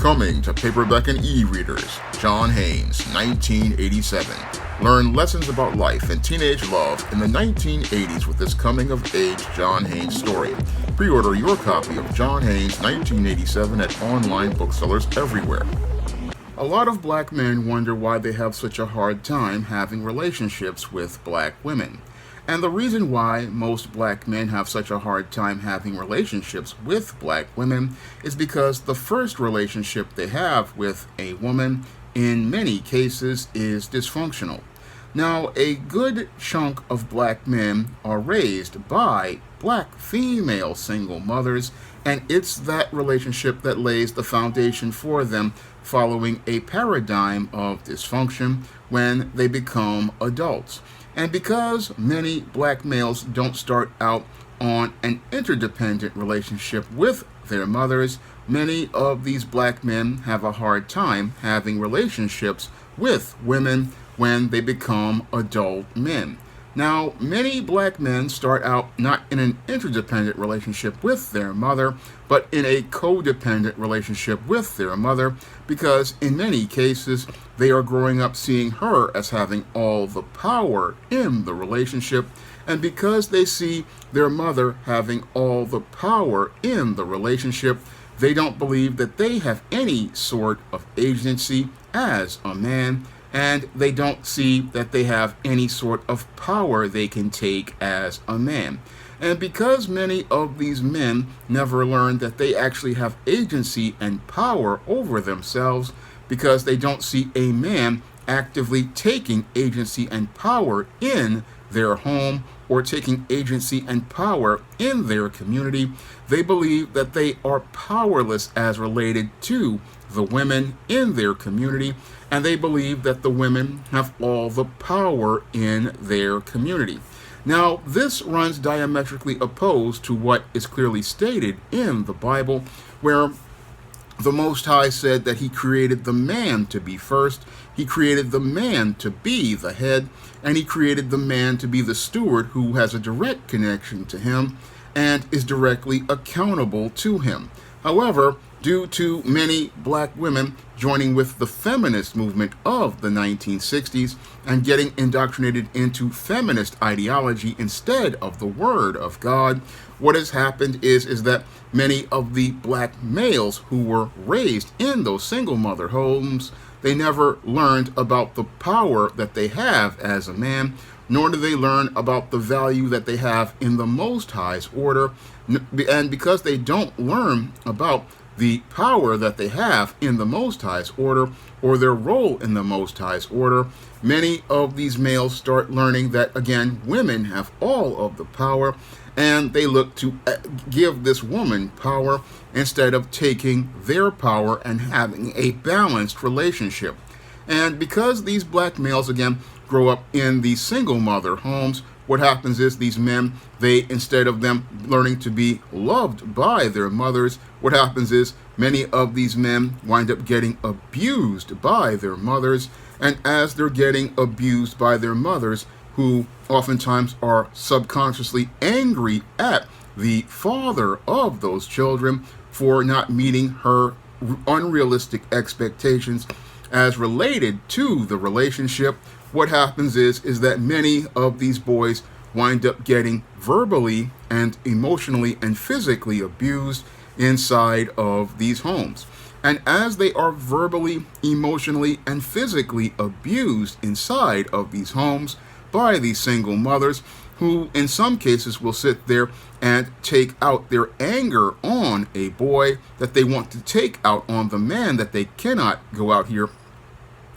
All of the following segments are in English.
Coming to paperback and e-readers, John Haynes, 1987. Learn lessons about life and teenage love in the 1980s with this coming-of-age John Haynes story. Pre-order your copy of John Haynes, 1987 at online booksellers everywhere. A lot of black men wonder why they have such a hard time having relationships with black women. And the reason why most black men have such a hard time having relationships with black women is because the first relationship they have with a woman, in many cases, is dysfunctional. Now, a good chunk of black men are raised by black female single mothers, and it's that relationship that lays the foundation for them following a paradigm of dysfunction when they become adults. And because many black males don't start out on an interdependent relationship with their mothers, many of these black men have a hard time having relationships with women when they become adult men. Now, many black men start out not in an interdependent relationship with their mother, but in a codependent relationship with their mother, because in many cases, they are growing up seeing her as having all the power in the relationship, and because they see their mother having all the power in the relationship, they don't believe that they have any sort of agency as a man, and they don't see that they have any sort of power they can take as a man. And because many of these men never learn that they actually have agency and power over themselves, because they don't see a man actively taking agency and power in their home or taking agency and power in their community, they believe that they are powerless as related to the women in their community, and they believe that the women have all the power in their community. Now, this runs diametrically opposed to what is clearly stated in the Bible, where the Most High said that he created the man to be first, he created the man to be the head, and he created the man to be the steward who has a direct connection to him and is directly accountable to him. However, due to many black women joining with the feminist movement of the 1960s and getting indoctrinated into feminist ideology instead of the Word of God, what has happened is that many of the black males who were raised in those single mother homes, they never learned about the power that they have as a man, nor do they learn about the value that they have in the Most High's order. And because they don't learn about the power that they have in the Most High's order, or their role in the Most High's order, many of these males start learning that, again, women have all of the power, and they look to give this woman power instead of taking their power and having a balanced relationship. And because these black males, again, grow up in these single mother homes, what happens is these men, instead of them learning to be loved by their mothers, what happens is many of these men wind up getting abused by their mothers. And as they're getting abused by their mothers, who oftentimes are subconsciously angry at the father of those children for not meeting her unrealistic expectations as related to the relationship, what happens is that many of these boys wind up getting verbally and emotionally and physically abused inside of these homes. And as they are verbally, emotionally, and physically abused inside of these homes by these single mothers, who in some cases will sit there and take out their anger on a boy that they want to take out on the man that they cannot go out here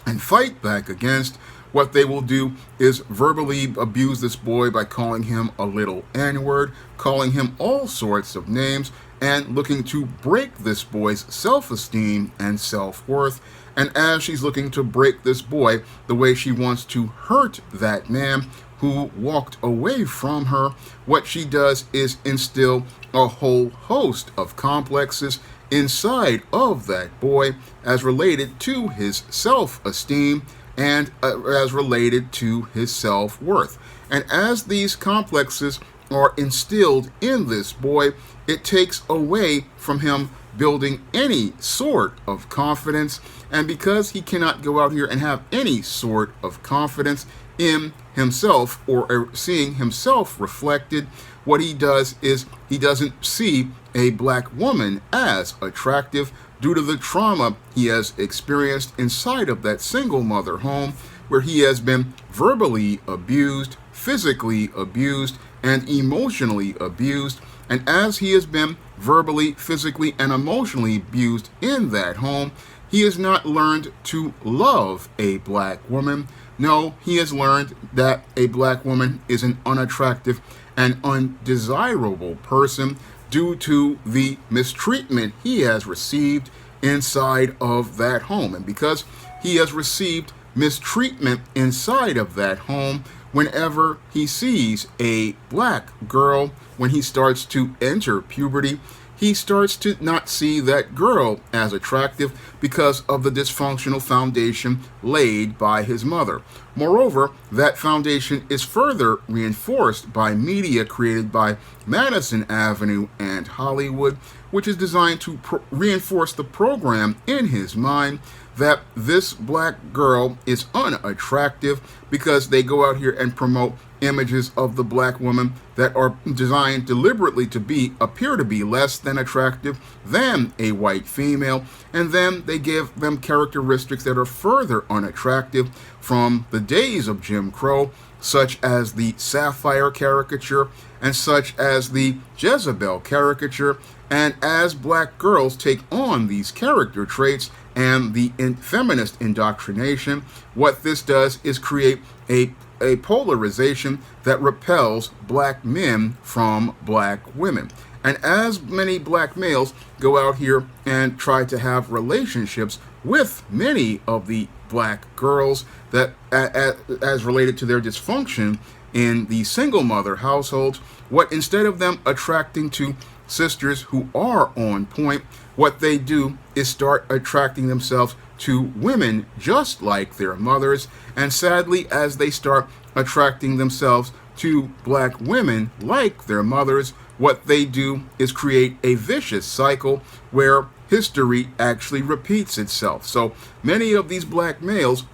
and fight back against, what they will do is verbally abuse this boy by calling him a little N-word, calling him all sorts of names, and looking to break this boy's self-esteem and self-worth. And as she's looking to break this boy, the way she wants to hurt that man who walked away from her, what she does is instill a whole host of complexes inside of that boy as related to his self-esteem and as related to his self-worth. And as these complexes are instilled in this boy, it takes away from him building any sort of confidence. And because he cannot go out here and have any sort of confidence in himself or seeing himself reflected, what he does is he doesn't see a black woman as attractive due to the trauma he has experienced inside of that single mother home, where he has been verbally abused, physically abused, and emotionally abused. And as he has been verbally, physically, and emotionally abused in that home, he has not learned to love a black woman. No, he has learned that a black woman is an unattractive and undesirable person due to the mistreatment he has received inside of that home. And because he has received mistreatment inside of that home, whenever he sees a black girl, when he starts to enter puberty, he starts to not see that girl as attractive because of the dysfunctional foundation laid by his mother. Moreover, that foundation is further reinforced by media created by Madison Avenue and Hollywood, which is designed to reinforce the program in his mind that this black girl is unattractive, because they go out here and promote images of the black woman that are designed deliberately to appear to be less than attractive than a white female, and then they give them characteristics that are further unattractive from the days of Jim Crow, such as the Sapphire caricature and such as the Jezebel caricature. And as black girls take on these character traits and the feminist indoctrination, what this does is create a polarization that repels black men from black women. And as many black males go out here and try to have relationships with many of the black girls that as related to their dysfunction in the single mother households, what instead of them attracting to sisters who are on point, what they do is start attracting themselves to women just like their mothers. And sadly, as they start attracting themselves to black women like their mothers, what they do is create a vicious cycle where history actually repeats itself. So many of these black males,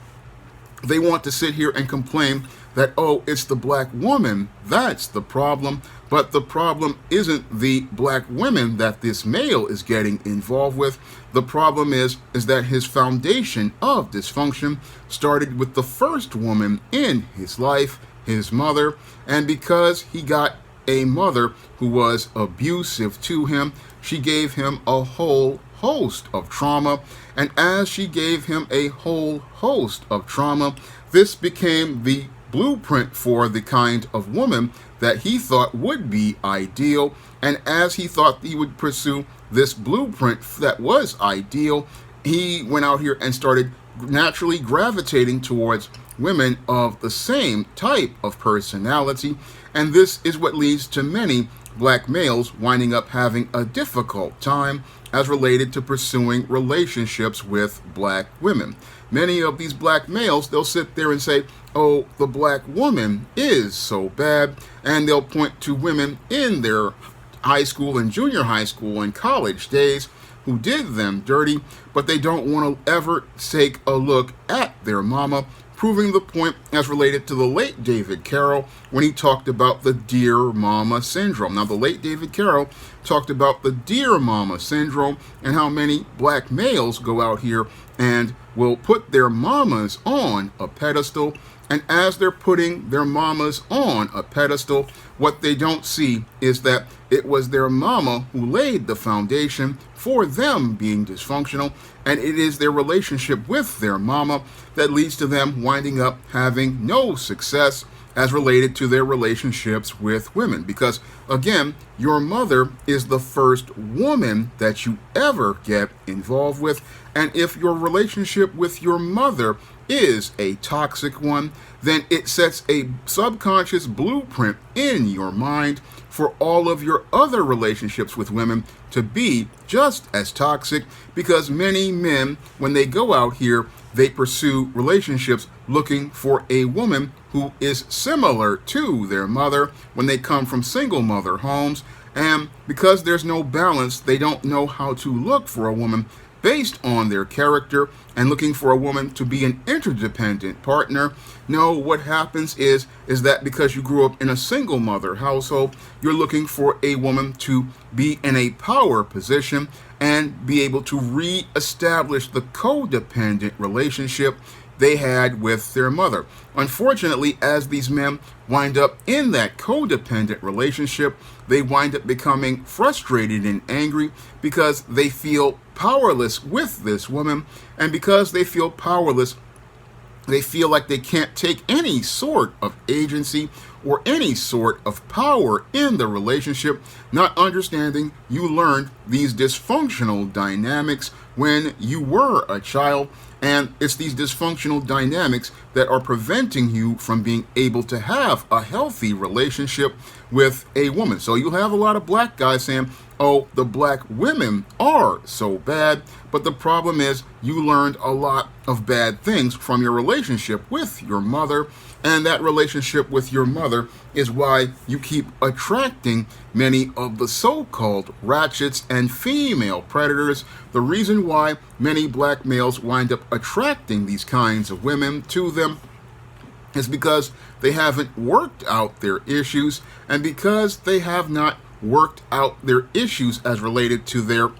they want to sit here and complain that, oh, it's the black woman that's the problem. But the problem isn't the black women that this male is getting involved with. The problem is that his foundation of dysfunction started with the first woman in his life, his mother. And because he got a mother who was abusive to him, she gave him a whole host of trauma. And as she gave him a whole host of trauma, this became the blueprint for the kind of woman that he thought would be ideal. And as he thought he would pursue this blueprint that was ideal, he went out here and started naturally gravitating towards women of the same type of personality. And this is what leads to many black males winding up having a difficult time as related to pursuing relationships with black women. Many of these black males, they'll sit there and say, oh, the black woman is so bad, and they'll point to women in their high school and junior high school and college days who did them dirty, but they don't want to ever take a look at their mama, proving the point as related to the late David Carroll when he talked about the Dear Mama syndrome. Now, the late David Carroll talked about the Dear Mama syndrome and how many black males go out here and will put their mamas on a pedestal. And as they're putting their mamas on a pedestal, what they don't see is that it was their mama who laid the foundation for them being dysfunctional, and it is their relationship with their mama that leads to them winding up having no success as related to their relationships with women. Because, again, your mother is the first woman that you ever get involved with, and if your relationship with your mother is a toxic one, then it sets a subconscious blueprint in your mind for all of your other relationships with women to be just as toxic, because many men, when they go out here they pursue relationships looking for a woman who is similar to their mother when they come from single mother homes. And because there's no balance, they don't know how to look for a woman based on their character and looking for a woman to be an interdependent partner. No, what happens is that because you grew up in a single mother household, you're looking for a woman to be in a power position and be able to re-establish the codependent relationship they had with their mother. Unfortunately, as these men wind up in that codependent relationship, they wind up becoming frustrated and angry because they feel powerless with this woman, and because they feel powerless, they feel like they can't take any sort of agency or any sort of power in the relationship, not understanding you learned these dysfunctional dynamics when you were a child. And it's these dysfunctional dynamics that are preventing you from being able to have a healthy relationship with a woman. So you have a lot of black guys saying, oh, the black women are so bad. But the problem is you learned a lot of bad things from your relationship with your mother. And that relationship with your mother is why you keep attracting many of the so-called ratchets and female predators. The reason why many black males wind up attracting these kinds of women to them is because they haven't worked out their issues, and because they have not worked out their issues as related to their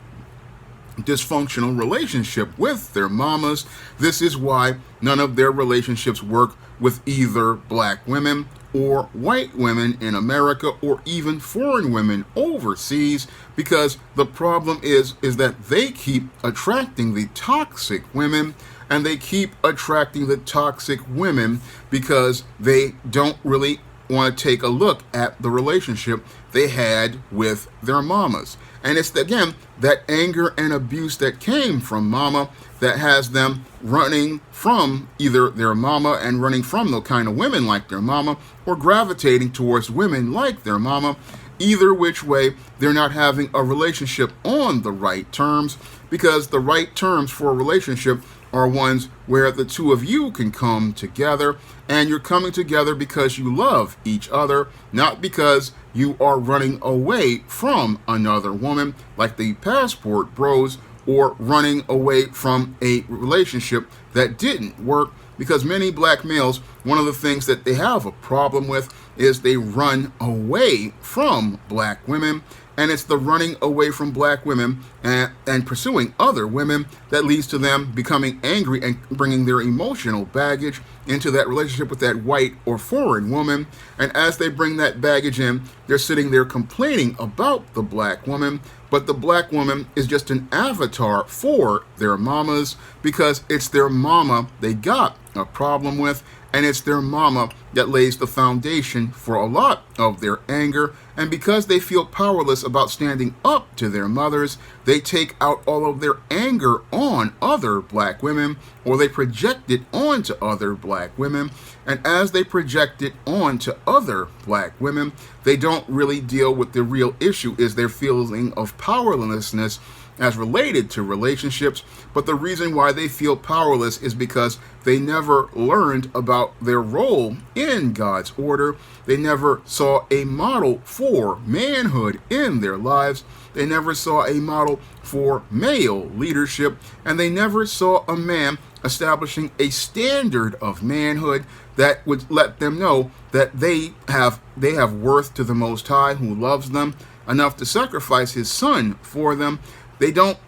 dysfunctional relationship with their mamas. This is why none of their relationships work with either black women or white women in America or even foreign women overseas, because the problem is that they keep attracting the toxic women, and they keep attracting the toxic women because they don't really want to take a look at the relationship they had with their mamas. And it's, again, that anger and abuse that came from mama that has them running from either their mama and running from the kind of women like their mama, or gravitating towards women like their mama. Either which way, they're not having a relationship on the right terms, because the right terms for a relationship are ones where the two of you can come together, and you're coming together because you love each other, not because you are running away from another woman like the passport bros, or running away from a relationship that didn't work. Because many black males, one of the things that they have a problem with is they run away from black women. And it's the running away from black women and pursuing other women that leads to them becoming angry and bringing their emotional baggage into that relationship with that white or foreign woman. And as they bring that baggage in, they're sitting there complaining about the black woman. But the black woman is just an avatar for their mamas, because it's their mama they got a problem with, and it's their mama that lays the foundation for a lot of their anger. And because they feel powerless about standing up to their mothers, they take out all of their anger on other black women, or they project it onto other black women. And as they project it onto other black women, they don't really deal with the real issue, is their feeling of powerlessness as related to relationships. But the reason why they feel powerless is because they never learned about their role in God's order. They never saw a model for manhood in their lives. They never saw a model for male leadership, and they never saw a man establishing a standard of manhood that would let them know that they have worth to the Most High, who loves them enough to sacrifice his son for them. They don't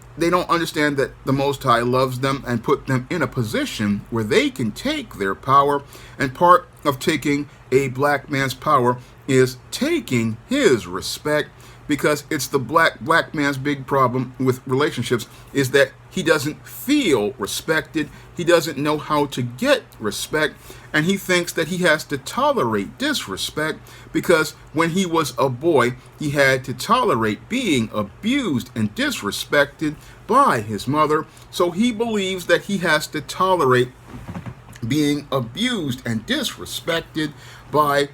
understand that the Most High loves them and put them in a position where they can take their power. And part of taking a black man's power is taking his respect, because it's the black man's big problem with relationships is that he doesn't feel respected. He doesn't know how to get respect, and he thinks that he has to tolerate disrespect, because when he was a boy, he had to tolerate being abused and disrespected by his mother. So he believes that he has to tolerate being abused and disrespected by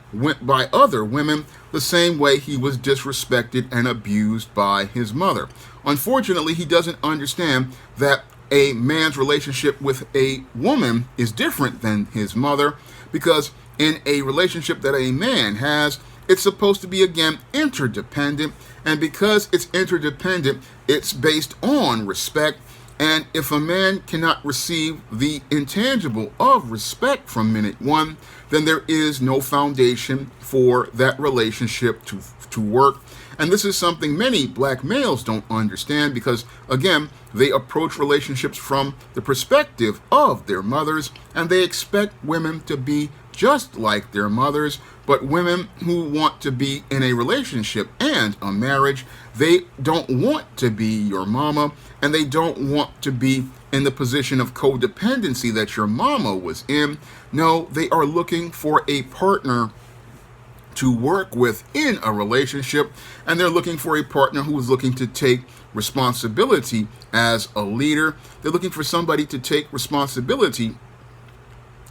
other women the same way he was disrespected and abused by his mother. Unfortunately, he doesn't understand that a man's relationship with a woman is different than his mother, because in a relationship that a man has, it's supposed to be, again, interdependent. And because it's interdependent, it's based on respect. And if a man cannot receive the intangible of respect from minute one, then there is no foundation for that relationship to work. And this is something many black males don't understand, because, again, they approach relationships from the perspective of their mothers, and they expect women to be just like their mothers. But women who want to be in a relationship and a marriage, they don't want to be your mama, and they don't want to be in the position of codependency that your mama was in. No, they are looking for a partner to work with in a relationship, and they're looking for a partner who is looking to take responsibility as a leader. They're looking for somebody to take responsibility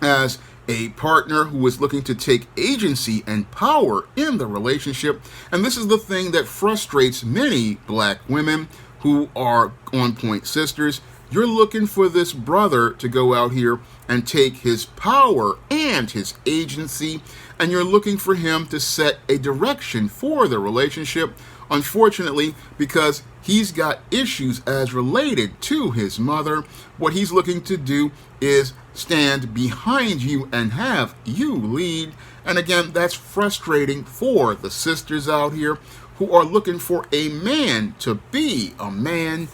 as a partner who is looking to take agency and power in the relationship. And this is the thing that frustrates many black women who are on-point sisters. You're looking for this brother to go out here and take his power and his agency, and you're looking for him to set a direction for the relationship. Unfortunately, because he's got issues as related to his mother, what he's looking to do is stand behind you and have you lead. And again, that's frustrating for the sisters out here who are looking for a man to be a man.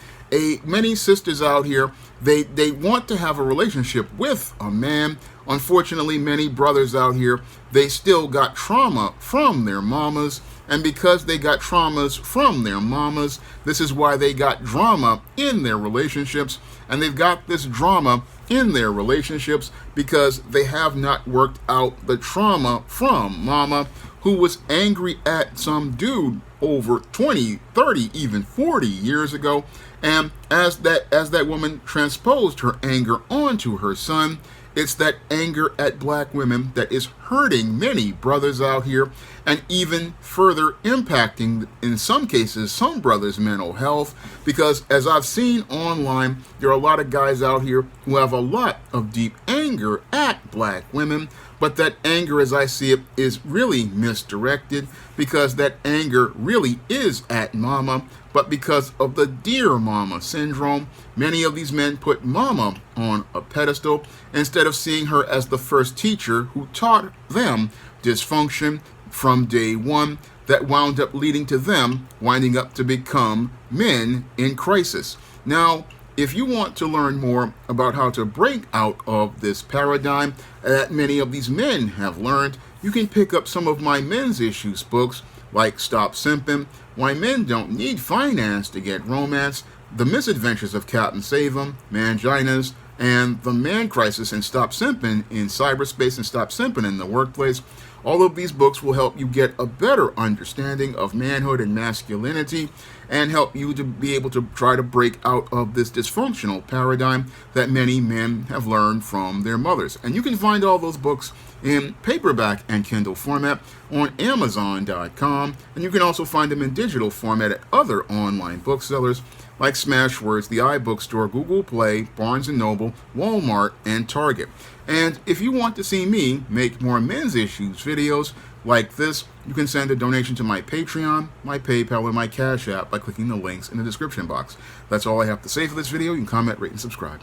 Many sisters out here, they want to have a relationship with a man. Unfortunately, many brothers out here, they still got trauma from their mamas. And because they got traumas from their mamas, this is why they got drama in their relationships. And they've got this drama in their relationships because they have not worked out the trauma from mama, who was angry at some dude over 20, 30, even 40 years ago. And as that woman transposed her anger onto her son, it's that anger at black women that is hurting many brothers out here, and even further impacting, in some cases, some brothers' mental health. Because as I've seen online, there are a lot of guys out here who have a lot of deep anger at black women, but that anger, as I see it, is really misdirected, because that anger really is at mama. But because of the dear mama syndrome, many of these men put mama on a pedestal instead of seeing her as the first teacher who taught them dysfunction from day one, that wound up leading to them winding up to become men in crisis. Now, if you want to learn more about how to break out of this paradigm that many of these men have learned, you can pick up some of my men's issues books, like Stop Simping, Why Men Don't Need Finance to Get Romance, The Misadventures of Captain Save-'em, Manginas, and The Man Crisis and Stop Simping in Cyberspace and Stop Simping in the Workplace. All of these books will help you get a better understanding of manhood and masculinity, and help you to be able to try to break out of this dysfunctional paradigm that many men have learned from their mothers. And you can find all those books in paperback and Kindle format on Amazon.com, and you can also find them in digital format at other online booksellers like Smashwords, the iBookstore, Google Play, Barnes & Noble, Walmart, and Target. And if you want to see me make more men's issues videos like this, you can send a donation to my Patreon, my PayPal, or my Cash App by clicking the links in the description box. That's all I have to say for this video. You can comment, rate, and subscribe.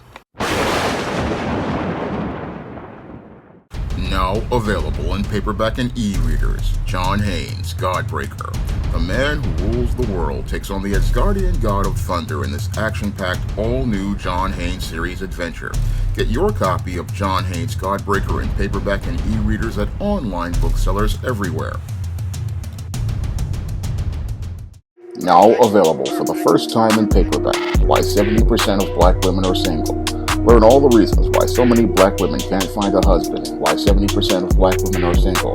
Now available in paperback and e-readers, John Haynes, Godbreaker. The man who rules the world takes on the Asgardian god of thunder in this action-packed, all-new John Haynes series adventure. Get your copy of John Haynes, Godbreaker in paperback and e-readers at online booksellers everywhere. Now available for the first time in paperback, Why 70% of Black Women Are Single. Learn all the reasons why so many black women can't find a husband and why 70% of black women are single.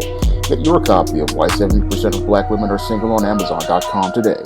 Get your copy of Why 70% of Black Women Are Single on Amazon.com today.